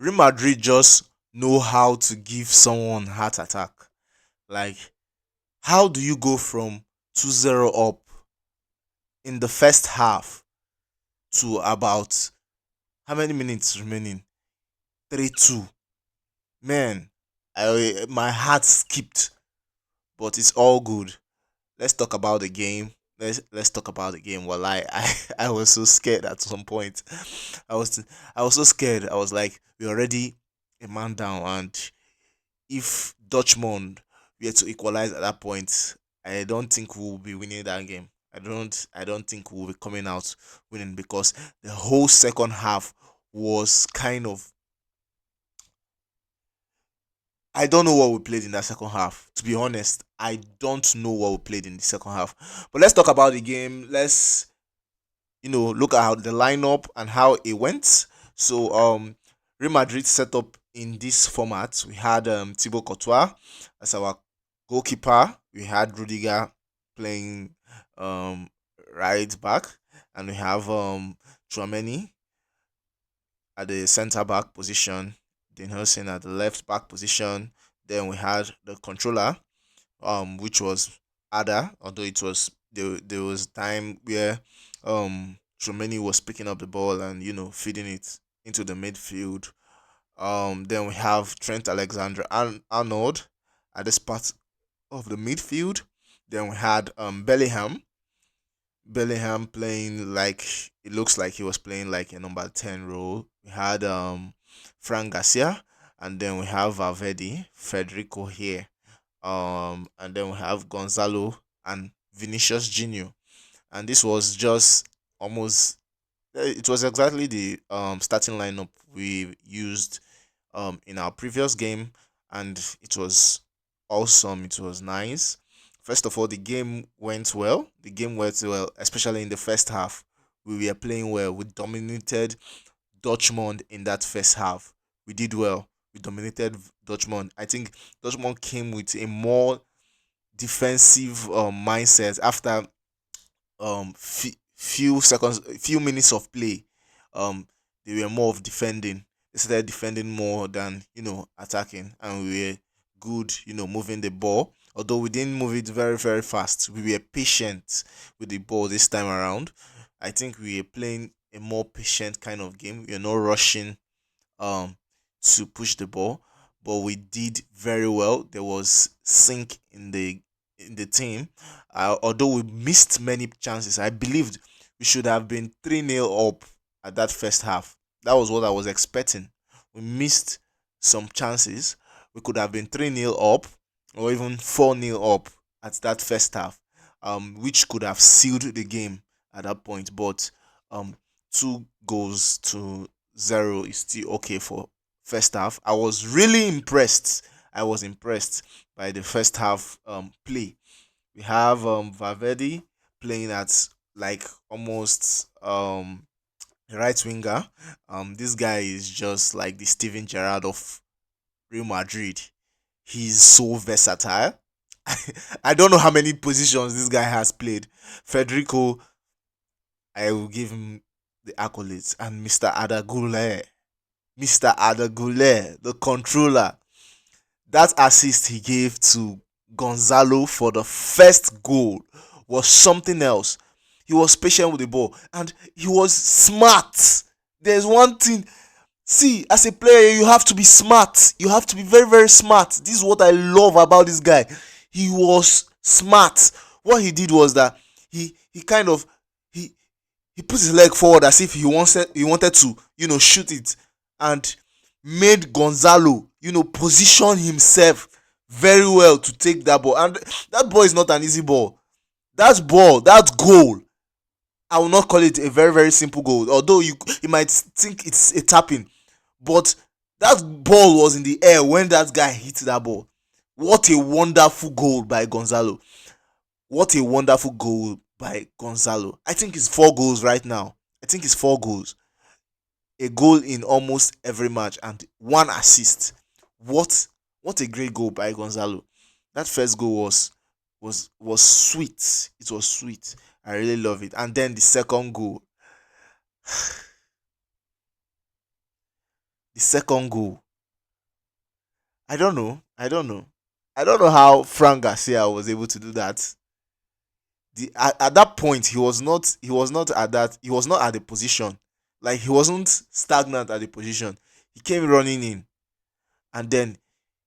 Real Madrid just know how to give someone heart attack. Like, how do you go from 2-0 up in the first half to about how many minutes remaining? 3-2. Man, my heart skipped, but it's all good. Let's talk about the game. Let's talk about the game. Well, I was so scared at some point. I was I was so scared. I was like, we're already a man down, and if Dortmund were to equalize at that point, I don't think we'll be winning that game. I don't think we'll be coming out winning because the whole second half was kind of, I don't know what we played in that second half. To be honest, I don't know what we played in the second half. But let's talk about the game. Let's look at how the lineup and how it went. So Real Madrid set up in this format. We had Thibaut Courtois as our goalkeeper. We had Rudiger playing um right back, and we have Chouameni at the centre back position, Dean Hudson at the left back position. Then we had the controller, which was Ada, although it was there was time where Chouameni was picking up the ball and feeding it into the midfield. Then we have Trent Alexander Arnold at this part of the midfield. Then we had Bellingham playing like, it looks like he was playing like a number 10 role. We had Frank Garcia, and then we have Valverde, Federico here. And then we have Gonzalo and Vinicius Junior. And this was just almost, it was exactly the starting lineup we used in our previous game, and it was awesome. It was nice. First of all, the game went well. The game went well, especially in the first half. We were playing well. We dominated Dortmund in that first half. We did well. We dominated Dortmund. I think Dortmund came with a more defensive mindset after few minutes of play. They were more of defending. They started defending more than attacking, and we were good, moving the ball. Although we didn't move it very very fast, we were patient with the ball this time around. I think we were playing a more patient kind of game. We are not rushing um to push the ball, but we did very well. There was sync in the team. Although we missed many chances, I believed we should have been 3-0 up at that first half. That was what I was expecting. We missed some chances. We could have been 3-0 up or even 4-0 up at that first half, which could have sealed the game at that point. But 2 goals to 0 is still okay for first half. I was really impressed. I was impressed by the first half play. We have Valverde playing at like almost right winger. This guy is just like the Steven Gerrard of Real Madrid. He's so versatile. I don't know how many positions this guy has played. Federico, I will give him the accolades, and Mr. Adagule. Mr. Adagule, the controller. That assist he gave to Gonzalo for the first goal was something else. He was patient with the ball and he was smart. There's one thing. See, as a player, you have to be smart. You have to be very, very smart. This is what I love about this guy. He was smart. What he did was that he kind of he he put his leg forward as if he wanted to shoot it, and made Gonzalo position himself very well to take that ball. And that ball is not an easy ball. That goal, I will not call it a very very simple goal, although you might think it's a tapping, but that ball was in the air when that guy hit that ball. What a wonderful goal by Gonzalo. What a wonderful goal by Gonzalo. I think it's 4 goals right now. I think it's 4 goals. A goal in almost every match and one assist. What what a great goal by Gonzalo. That first goal was sweet. It was sweet. I really love it. And then the second goal. the second goal. I don't know. I don't know. I don't know how Frank Garcia was able to do that. At that point he was not at that he was not at the position. Like he wasn't stagnant at the position. He came running in and then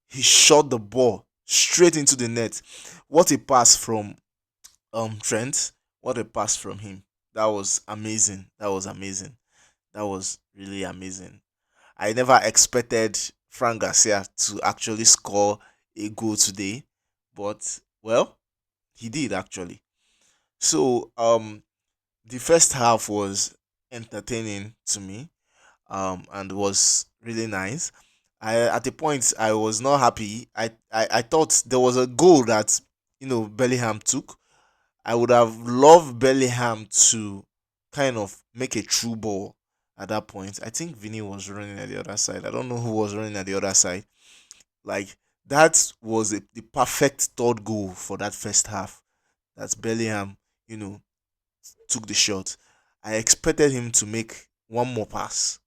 he shot the ball straight into the net. What a pass from Trent. What a pass from him. That was amazing. That was amazing. That was really amazing. I never expected Frank Garcia to actually score a goal today, but well, he did actually. So the first half was entertaining to me, and was really nice. I at the point I was not happy. I thought there was a goal that Bellingham took. I would have loved Bellingham to kind of make a true ball at that point. I think Vinny was running at the other side. I don't know who was running at the other side. Like that was the perfect third goal for that first half. That's Bellingham, you know, took the shot. I expected him to make one more pass,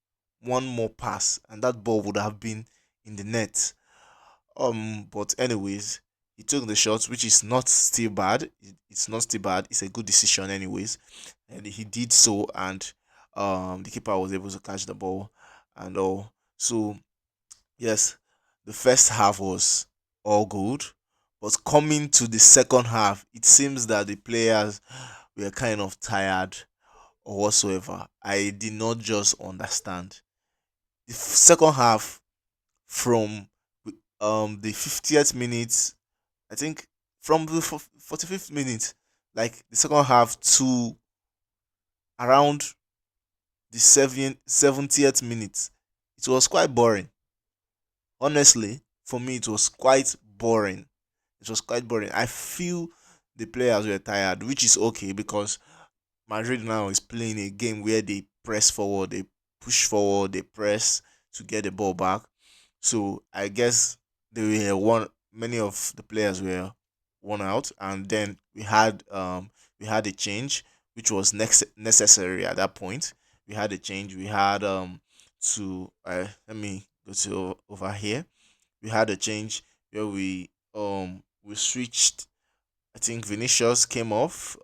and that ball would have been in the net. But anyways, he took the shot, which is not still bad. It's not still bad. It's a good decision, anyways, and he did so, and the keeper was able to catch the ball, and all. So yes, the first half was all good, but coming to the second half, it seems that the players were kind of tired or whatsoever. I did not just understand. The second half from the 50th minute, I think from the 45th minute, like the second half to around the 70th minute, it was quite boring. Honestly, for me, it was quite boring. It was quite boring. I feel the players were tired, which is okay because Madrid now is playing a game where they press forward, they push forward, they press to get the ball back. So I guess they were one. Many of the players were worn out, and then we had a change, which was next necessary at that point. We had a change. We had to let me go to over here. We had a change where we switched. I think Vinicius came off.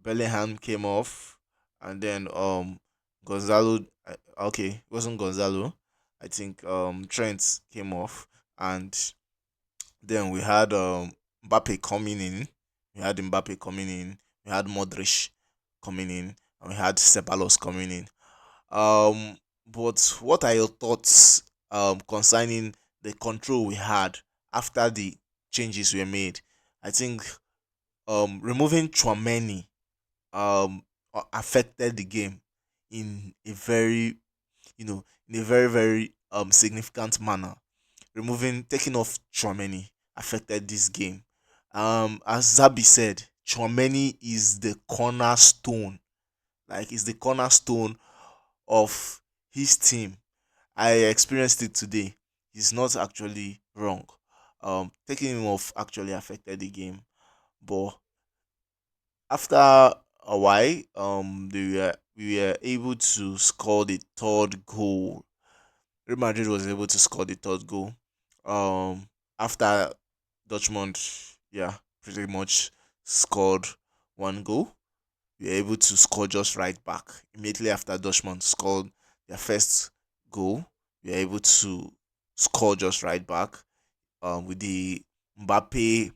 Bellingham came off, and then Gonzalo. Okay, it wasn't Gonzalo. I think Trent came off, and then we had Mbappe coming in. We had Mbappe coming in. We had Modric coming in, and we had Ceballos coming in. But what are your thoughts concerning the control we had after the changes were made? I think removing Chouameni affected the game in a very very significant manner. Taking off Chouameni affected this game. As Zabi said, Chouameni is the cornerstone. Like, is the cornerstone of his team. I experienced it today. He's not actually wrong. Taking him off actually affected the game, but after a while, we were able to score the third goal. Real Madrid was able to score the third goal. After Dortmund, yeah, pretty much scored one goal. We were able to score just right back immediately after Dortmund scored their first goal. We were able to score just right back. With the Mbappe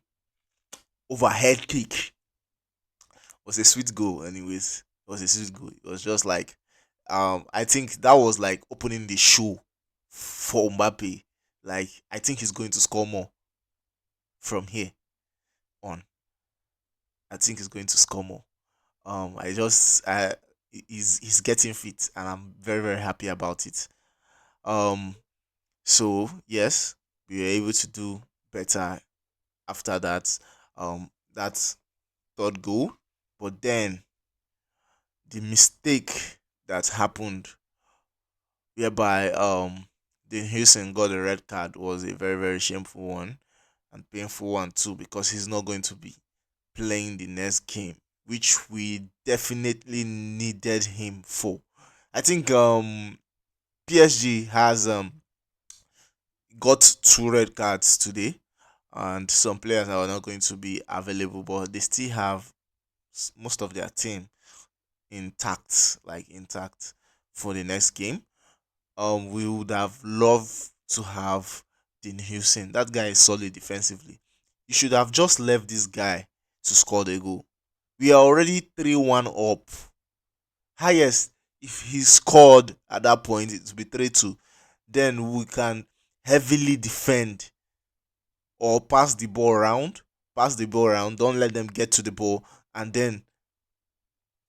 overhead kick. Was a sweet goal, anyways. It was a sweet goal. It was just like, I think that was like opening the show for Mbappe. Like, I think he's going to score more from here on. I think he's going to score more. I just he's getting fit, and I'm very very happy about it. Um, so yes, we were able to do better after that. That third goal, but then the mistake that happened whereby the Houston got a red card was a very very shameful one and painful one too, because he's not going to be playing the next game, which we definitely needed him for. I think PSG has got two red cards today, and some players are not going to be available, but they still have most of their team intact, like intact for the next game. We would have loved to have Dean Houston. That guy is solid defensively. You should have just left this guy to score the goal. We are already 3-1 up. Highest, if he scored at that point, it would be 3-2. Then we can heavily defend or pass the ball around. Pass the ball around. Don't let them get to the ball. And then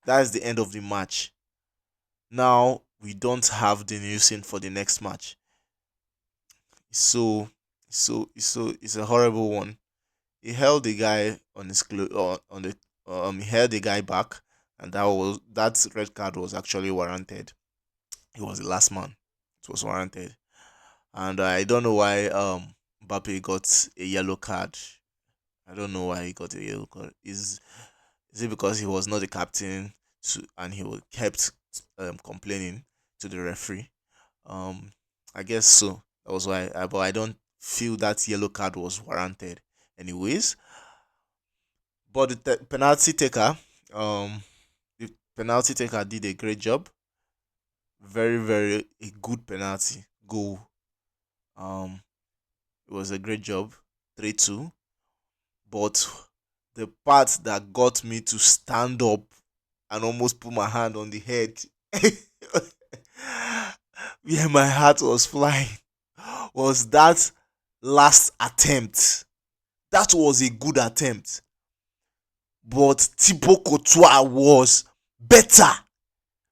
that's the end of the match. Now we don't have the Houston for the next match. So it's a horrible one. He held the guy on his on the he held the guy back, and that red card was actually warranted. He was the last man. It was warranted, and I don't know why Mbappe got a yellow card. I don't know why he got a yellow card. Is it because he was not the captain and kept complaining to the referee? Um, I guess so. That was why. But I don't feel that yellow card was warranted. Anyways, but the penalty taker, um, the penalty taker did a great job. Very, very a good penalty goal. Um, it was a great job. 3-2. But the part that got me to stand up and almost put my hand on the head, yeah, my heart was flying, was that last attempt. That was a good attempt, but Thibaut Courtois was better.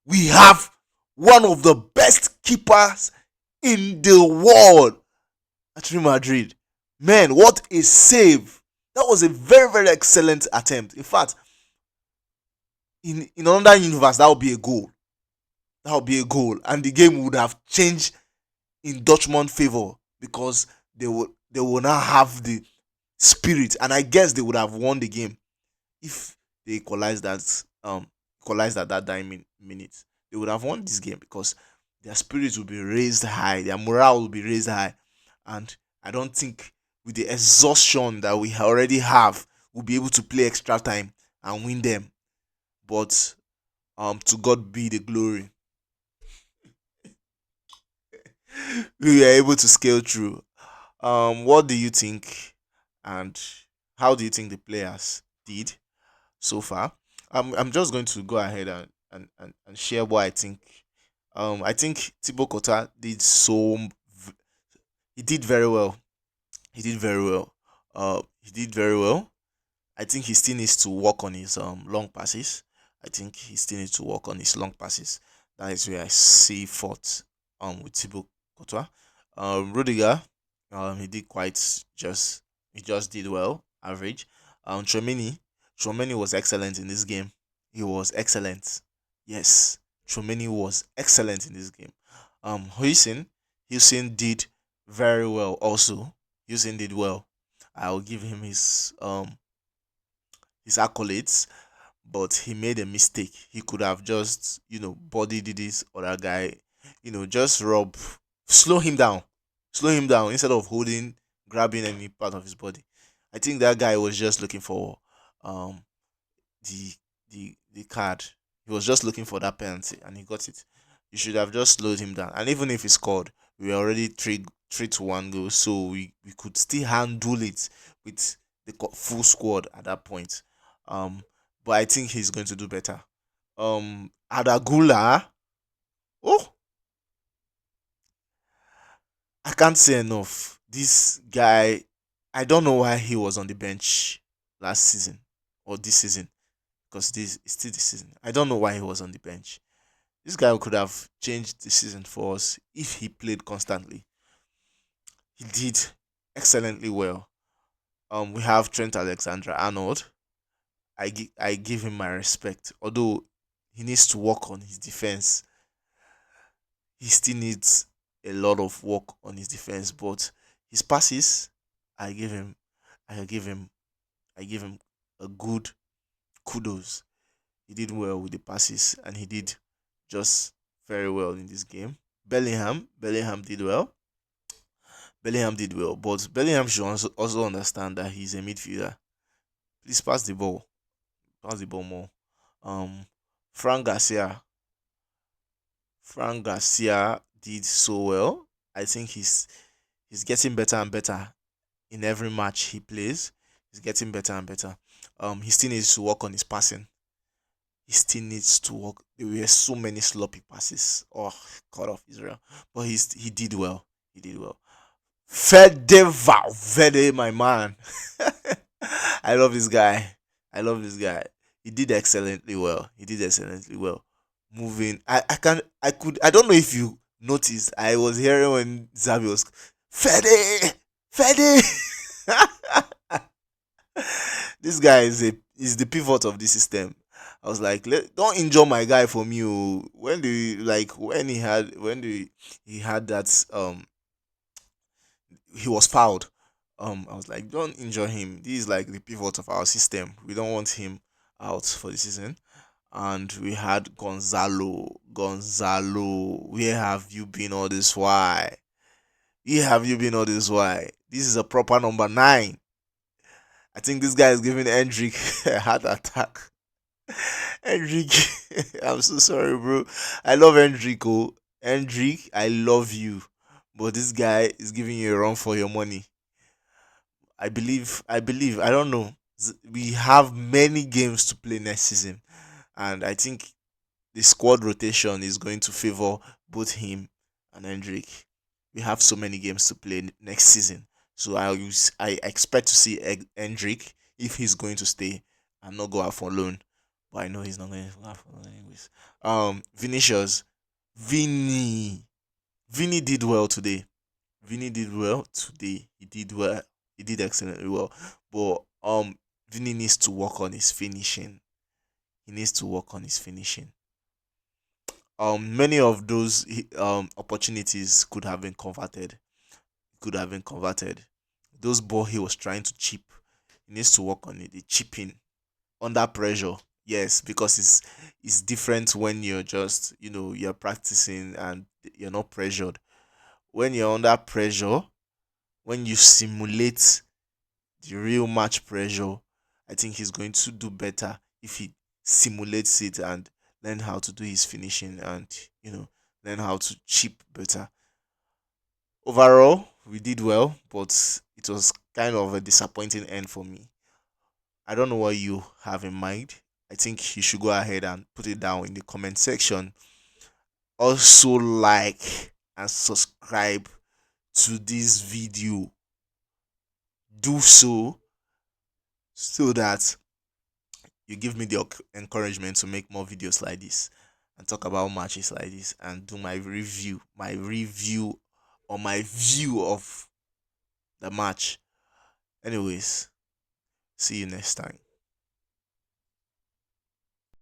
We have one of the best keepers in the world at Real Madrid. Man, what a save! That was a very, very excellent attempt. In fact, in another universe, that would be a goal. That would be a goal, and the game would have changed in Dortmund favor because they would now have the spirit, and I guess they would have won the game if they equalized at that minute. They would have won this game because their spirits will be raised high, their morale will be raised high, and I don't think with the exhaustion that we already have, we'll be able to play extra time and win them. But to God be the glory. We were able to scale through. What do you think, and how do you think the players did so far? I'm just going to go ahead and share what I think. I think Thibaut Courtois he did very well. He did very well. He did very well. I think he still needs to work on his long passes. I think he still needs to work on his long passes. That is where I see fault with Thibaut Courtois. Rudiger, he just did well, average. Chouameni was excellent in this game. He was excellent. Yes, Chouameni was excellent in this game. Houston did very well also. Houston did well. I'll give him his accolades, but he made a mistake. He could have just, bodied this other guy, just slow him down, instead of grabbing any part of his body. I think that guy was just looking for um the the card. He was just looking for that penalty, and he got it. You should have just slowed him down. And even if he scored, we were already 3-1 goals, so we could still handle it with the full squad at that point. Um, but I think he's going to do better. Adagula, oh, I can't say enough. This guy, I don't know why he was on the bench last season or this season, because this is still the season. I don't know why he was on the bench. This guy could have changed the season for us if he played constantly. He did excellently well. We have Trent Alexander-Arnold. I give him my respect. Although he needs to work on his defense, he still needs a lot of work on his defense. But his passes, I give him, I give him, I give him a good kudos. He did well with the passes, and he did just very well in this game. Bellingham did well. Bellingham did well, but Bellingham should also understand that he's a midfielder. Please pass the ball more. Um, Frank Garcia, Frank Garcia did so well. I think he's getting better and better in every match he plays. He's getting better and better. He still needs to work on his passing. He still needs to work. There were so many sloppy passes. Oh, God of Israel. But he did well. He did well. Fede Valverde, my man. I love this guy. I love this guy. He did excellently well. He did excellently well. Moving. I don't know if you noticed. I was hearing when Xavi was Fede! Fede! This guy is the pivot of the system. I was like, don't injure my guy for me. Oh. When the like when he had that he was fouled. I was like, don't injure him. This is like the pivot of our system. We don't want him out for the season. And we had Gonzalo. Gonzalo, where have you been all this while? Where have you been all this while? This is a proper number 9. I think this guy is giving Hendrick a heart attack. Hendrick, I'm so sorry, bro. I love Hendrick. Hendrick, I love you. But this guy is giving you a run for your money. I don't know. We have many games to play next season. And I think the squad rotation is going to favor both him and Hendrick. We have so many games to play next season. So I expect to see Hendrick if he's going to stay and not go out for loan. But I know he's not going to go out for loan anyways. Vinicius. Vinny. Vinny did well today. Vinny did well today. He did well. He did excellently well. But Vinny needs to work on his finishing. He needs to work on his finishing. Many of those opportunities could have been converted. Could have been converted. Those ball he was trying to chip. He needs to work on it. The chipping under pressure. Yes, because it's different when you're just you're practicing and you're not pressured. When you're under pressure, when you simulate the real match pressure, I think he's going to do better if he simulates it and learn how to do his finishing and learn how to chip better. Overall, we did well, but it was kind of a disappointing end for me. I don't know what you have in mind. I think you should go ahead and put it down in the comment section. Also, like and subscribe to this video. Do so that you give me the encouragement to make more videos like this and talk about matches like this and do my review or my view of the match. Anyways, see you next time.